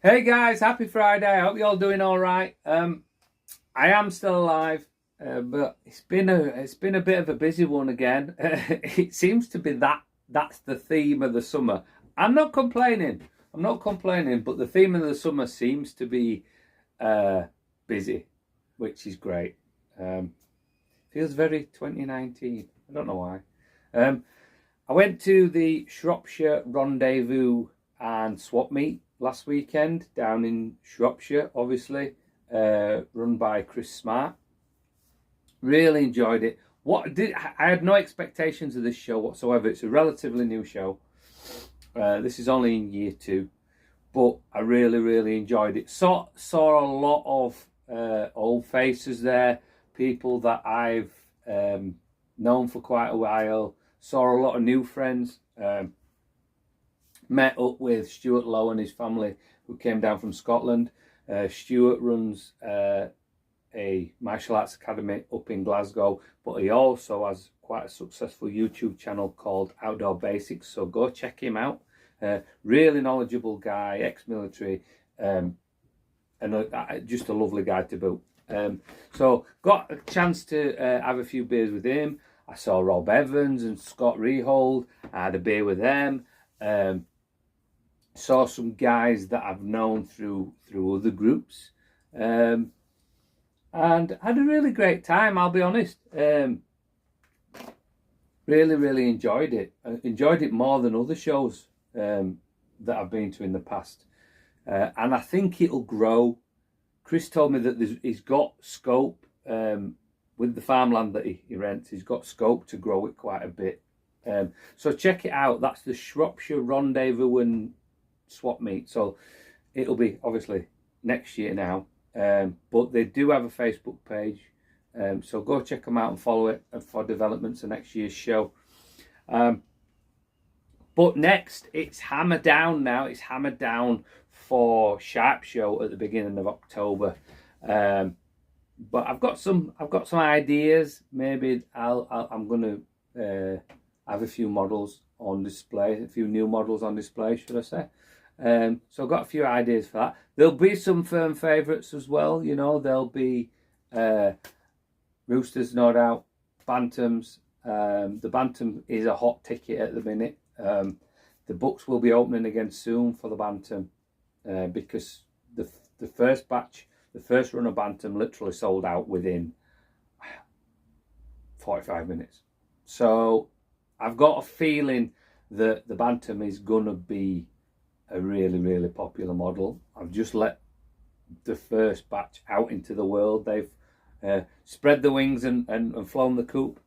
Hey guys, happy Friday. I hope you're all doing all right. I am still alive, but it's been a bit of a busy one again. It seems to be that's the theme of the summer. I'm not complaining. I'm not complaining, but the theme of the summer seems to be uh, busy, which is great. Um, Feels very 2019. I don't know why. Um, I went to the Shropshire Rendezvous and Swap Meet last weekend down in Shropshire, obviously, run by Chris Smart. Really enjoyed it. I had no expectations of this show whatsoever. It's a relatively new show. This is only in year two, but I really enjoyed it. Saw a lot of old faces there, people that I've known for quite a while. Saw a lot of new friends. Met up with Stuart Lowe and his family who came down from Scotland. Stuart runs a martial arts academy up in Glasgow, but he also has quite a successful YouTube channel called Outdoor Basics, so go check him out. Really knowledgeable guy, ex-military, and just a lovely guy to boot. So got a chance to have a few beers with him. I saw Rob Evans and Scott Rehold. I had a beer with them. Saw some guys that I've known through other groups, and had a really great time. I'll be honest. Really enjoyed it. I enjoyed it more than other shows that I've been to in the past, and I think it'll grow. Chris told me that he's got scope with the farmland that he rents. He's got scope to grow it quite a bit. So check it out. That's the Shropshire Rendezvous and Swap Meet. So it'll be obviously next year now. But they do have a Facebook page. So go check them out and follow it for developments of next year's show. But next, it's hammered down now. It's hammered down for Sharp Show at the beginning of October. But I've got some ideas. Maybe I'm going to have a few models on display, a few new models on display, should I say. So I've got a few ideas for that. There'll be some firm favourites as well. You know, there'll be roosters, no doubt, bantams. The bantam is a hot ticket at the minute. The books will be opening again soon for the bantam because the first batch, the first run of bantam literally sold out within 45 minutes. So I've got a feeling that the bantam is gonna be a really popular model. I've just let the first batch out into the world. They've spread the wings and flown the coop,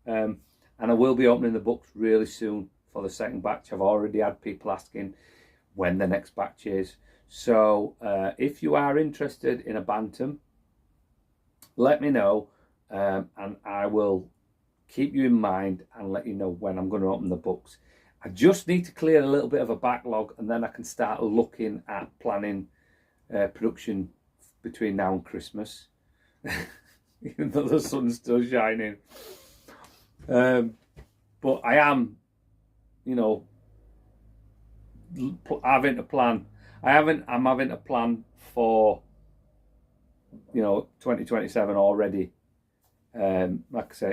and I will be opening the books really soon for the second batch. I've already had people asking when the next batch is. So if you are interested in a bantam, let me know, and I will keep you in mind and let you know when I'm going to open the books. I just need to clear a little bit of a backlog, and then I can start looking at planning production between now and Christmas, even though the sun's still shining. But I am, you know, having a plan. I'm having a plan for, you know, 2027 already. Like I say,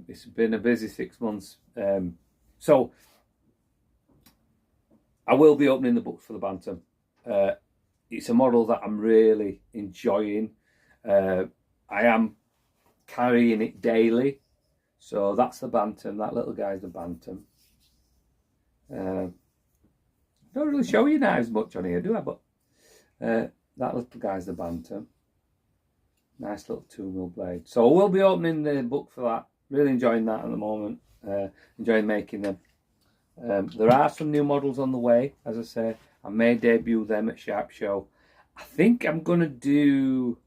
it's been a busy 6 months. So I will be opening the books for the bantam. It's a model that I'm really enjoying. I am carrying it daily. So that's the bantam. That little guy's the bantam. Don't really show you knives much on here, do I? But that little guy's the bantam. Nice little 2mm blade. So we'll be opening the book for that. Really enjoying that at the moment. Enjoying making them. There are some new models on the way, as I say. I may debut them at Sharp Show. I think I'm going to do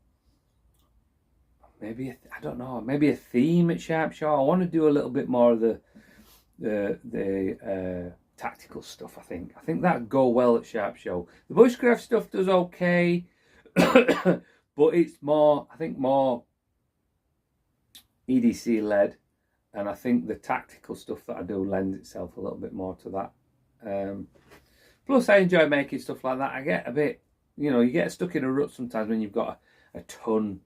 maybe, I don't know, maybe a theme at Sharp Show. I want to do a little bit more of the tactical stuff, I think. I think that'd go well at Sharp Show. The bushcraft stuff does okay, but it's more, I think, more EDC led. And I think the tactical stuff that I do lends itself a little bit more to that. Plus, I enjoy making stuff like that. I get a bit, You know, you get stuck in a rut sometimes when you've got a ton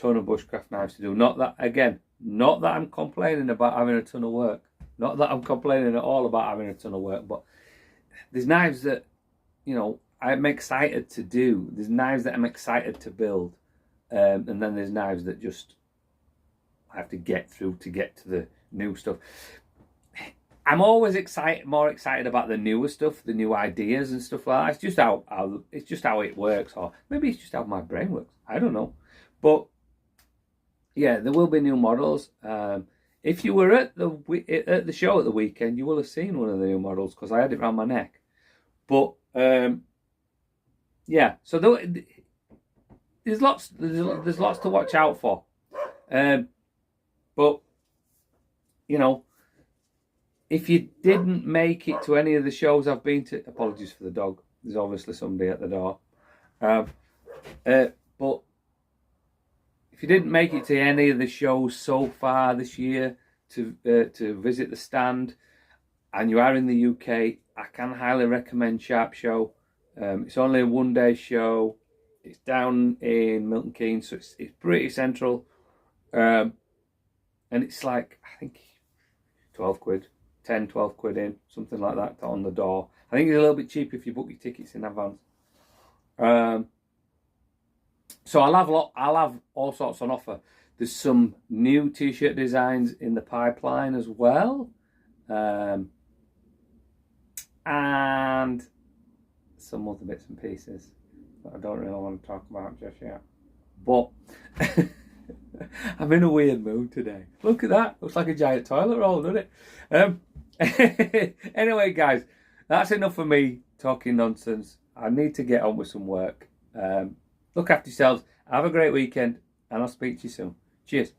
of bushcraft knives to do. Not that I'm complaining about having a ton of work. Not that I'm complaining at all about having a ton of work, but there's knives that, you know, I'm excited to do. There's knives that I'm excited to build. And then there's knives that just I have to get through to get to the new stuff. I'm always more excited about the newer stuff, the new ideas and stuff like that. It's just how it works, or maybe it's just how my brain works. I don't know, but yeah, there will be new models. If you were at the show at the weekend, you will have seen one of the new models because I had it around my neck. But yeah, so there's lots to watch out for. But you know, if you didn't make it to any of the shows I've been to, apologies for the dog. There's obviously somebody at the door. But if you didn't make it to any of the shows so far this year to visit the stand, and you are in the UK, I can highly recommend Shropshire. It's only a one-day show. It's down in Milton Keynes, so it's pretty central. And it's like, I think 12 quid. 10, 12 quid in, something like that, on the door. I think it's a little bit cheap if you book your tickets in advance. So I'll have all sorts on offer. There's some new t-shirt designs in the pipeline as well. And some other bits and pieces that I don't really want to talk about just yet. But I'm in a weird mood today. Look at that. Looks like a giant toilet roll, doesn't it? Anyway, guys, that's enough for me talking nonsense. I need to get on with some work. Look after yourselves. Have a great weekend, and I'll speak to you soon. Cheers.